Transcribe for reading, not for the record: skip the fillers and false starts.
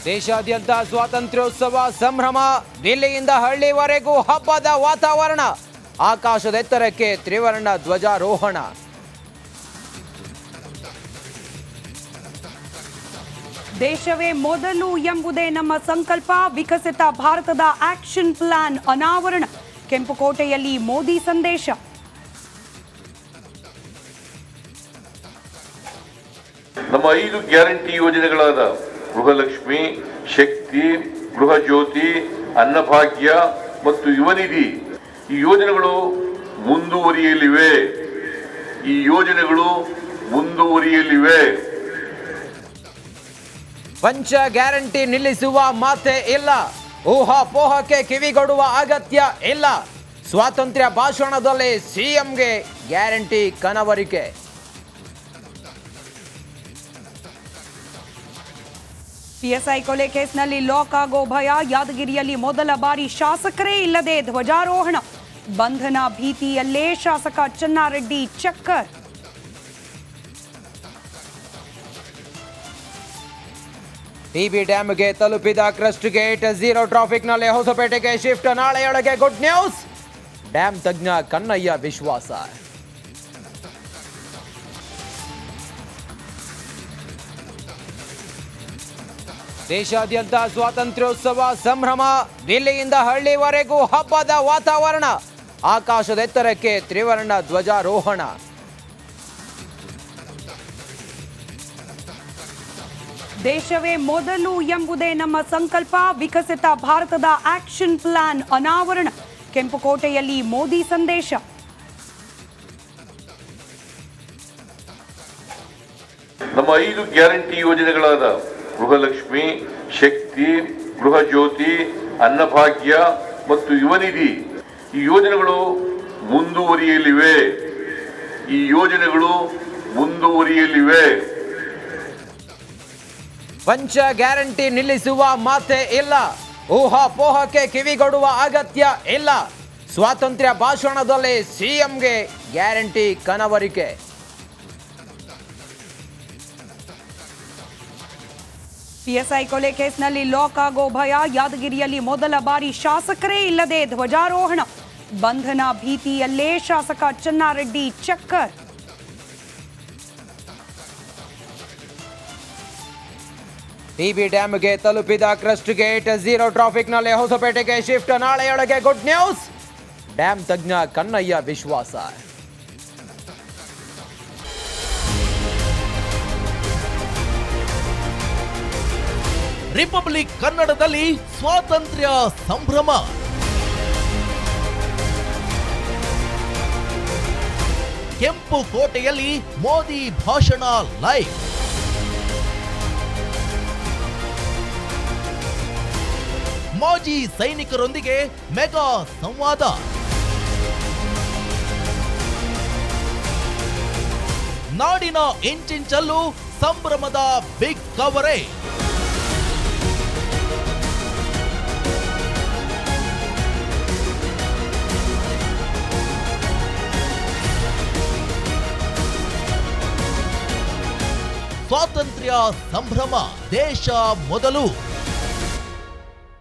ದೇಶಾದ್ಯಂತ ಸ್ವಾತಂತ್ರ್ಯೋತ್ಸವ ಸಂಭ್ರಮ, ದಿಲ್ಲಿಯಿಂದ ಹಳ್ಳಿವರೆಗೂ ಹಬ್ಬದ ವಾತಾವರಣ, ಆಕಾಶದೆತ್ತರಕ್ಕೆ ತ್ರಿವರ್ಣ ಧ್ವಜಾರೋಹಣ. ದೇಶವೇ ಮೊದಲು ಎಂಬುದೇ ನಮ್ಮ ಸಂಕಲ್ಪ, ವಿಕಸಿತ ಭಾರತದ ಆಕ್ಷನ್ ಪ್ಲಾನ್ ಅನಾವರಣ, ಕೆಂಪುಕೋಟೆಯಲ್ಲಿ ಮೋದಿ ಸಂದೇಶ. ನಮ್ಮ 5 ಗ್ಯಾರಂಟಿ ಯೋಜನೆಗಳಾದ ಗೃಹಲಕ್ಷ್ಮಿ, ಶಕ್ತಿ, ಗೃಹ ಜ್ಯೋತಿ, ಅನ್ನಭಾಗ್ಯ ಮತ್ತು ಯುವನಿಧಿ ಈ ಯೋಜನೆಗಳು ಮುಂದುವರಿಯಲಿವೆ. ಪಂಚ ಗ್ಯಾರಂಟಿ ನಿಲ್ಲಿಸುವ ಮಾತೇ ಇಲ್ಲ, ಊಹಾಪೋಹಕ್ಕೆ ಕಿವಿಗೊಡುವ ಅಗತ್ಯ ಇಲ್ಲ. ಸ್ವಾತಂತ್ರ್ಯ ಭಾಷಣದಲ್ಲಿ ಸಿಎಂಗೆ ಗ್ಯಾರಂಟಿ ಕನವರಿಕೆ. ಪಿಎಸ್ಐ ಕೊಲೆ ಕೇಸ್ನಲ್ಲಿ ಲಾಕ್ ಆಗೋ ಭಯ, ಯಾದಗಿರಿಯಲ್ಲಿ ಮೊದಲ ಬಾರಿ ಶಾಸಕರೇ ಇಲ್ಲದೆ ಧ್ವಜಾರೋಹಣ, ಬಂಧನ ಭೀತಿಯಲ್ಲೇ ಶಾಸಕ ಚೆನ್ನಾರೆಡ್ಡಿ ಚಕ್ಕರ್. ಟಿಬಿ ಡ್ಯಾಂಗೆ ತಲುಪಿದ ಕ್ರಸ್ಟ್ ಗೇಟ್, 0 ಟ್ರಾಫಿಕ್ನಲ್ಲಿ ಹೊಸಪೇಟೆಗೆ ಶಿಫ್ಟ್, ನಾಳೆಯೊಳಗೆ ಗುಡ್ ನ್ಯೂಸ್. ಡ್ಯಾಂ ತಜ್ಞ ಕನ್ನಯ್ಯ ವಿಶ್ವಾಸ. ದೇಶಾದ್ಯಂತ ಸ್ವಾತಂತ್ರ್ಯೋತ್ಸವ ಸಂಭ್ರಮ, ದಿಲ್ಲಿಯಿಂದ ಹಳ್ಳಿವರೆಗೂ ಹಬ್ಬದ ವಾತಾವರಣ, ಆಕಾಶದೆತ್ತರಕ್ಕೆ ತ್ರಿವರ್ಣ ಧ್ವಜಾರೋಹಣ. ದೇಶವೇ ಮೊದಲು ಎಂಬುದೇ ನಮ್ಮ ಸಂಕಲ್ಪ, ವಿಕಸಿತ ಭಾರತದ ಆಕ್ಷನ್ ಪ್ಲಾನ್ ಅನಾವರಣ, ಕೆಂಪುಕೋಟೆಯಲ್ಲಿ ಮೋದಿ ಸಂದೇಶ. ನಮ್ಮ 5 ಗ್ಯಾರಂಟಿ ಯೋಜನೆಗಳಾದ ಗೃಹಲಕ್ಷ್ಮಿ, ಶಕ್ತಿ, ಗೃಹ ಜ್ಯೋತಿ, ಅನ್ನಭಾಗ್ಯ ಮತ್ತು ಯುವನಿಧಿ ಈ ಯೋಜನೆಗಳು ಮುಂದುವರಿಯಲಿವೆ. ಪಂಚ ಗ್ಯಾರಂಟಿ ನಿಲ್ಲಿಸುವ ಮಾತೇ ಇಲ್ಲ, ಊಹಾಪೋಹಕ್ಕೆ ಕಿವಿಗೊಡುವ ಅಗತ್ಯ ಇಲ್ಲ. ಸ್ವಾತಂತ್ರ್ಯ ಭಾಷಣದಲ್ಲಿ ಸಿಎಂಗೆ ಗ್ಯಾರಂಟಿ ಕನವರಿಕೆ. ಪಿಎಸ್ಐ ಕೊಲೆ ಕೇಸ್ನಲ್ಲಿ ಲಾಕ್ ಆಗೋ ಭಯ, ಯಾದಗಿರಿಯಲ್ಲಿ ಮೊದಲ ಬಾರಿ ಶಾಸಕರೇ ಇಲ್ಲದೆ ಧ್ವಜಾರೋಹಣ, ಬಂಧನ ಭೀತಿಯಲ್ಲೇ ಶಾಸಕ ಚೆನ್ನಾರೆಡ್ಡಿ ಚಕ್ಕರ್. ಟಿಬಿ ಡ್ಯಾಂಗೆ ತಲುಪಿದ ಕ್ರಸ್ಟ್ ಗೇಟ್, 0 ಟ್ರಾಫಿಕ್ನಲ್ಲಿ ಹೊಸಪೇಟೆಗೆ ಶಿಫ್ಟ್, ನಾಳೆಯೊಳಗೆ ಗುಡ್ ನ್ಯೂಸ್. ಡ್ಯಾಂ ತಜ್ಞ ಕನ್ನಯ್ಯ ವಿಶ್ವಾಸ. ರಿಪಬ್ಲಿಕ್ ಕನ್ನಡದಲ್ಲಿ ಸ್ವಾತಂತ್ರ್ಯ ಸಂಭ್ರಮ. ಕೆಂಪು ಕೋಟೆಯಲ್ಲಿ ಮೋದಿ ಭಾಷಣ ಲೈವ್. ಮಾಜಿ ಸೈನಿಕರೊಂದಿಗೆ ಮೆಗಾ ಸಂವಾದ. ನಾಡಿನ ಇಂಚಿಂಚಲ್ಲೂ ಸಂಭ್ರಮದ ಬಿಗ್ ಕವರೇಜ್. ಸ್ವಾತಂತ್ರ್ಯ ಸಂಭ್ರಮ, ದೇಶ ಮೊದಲು.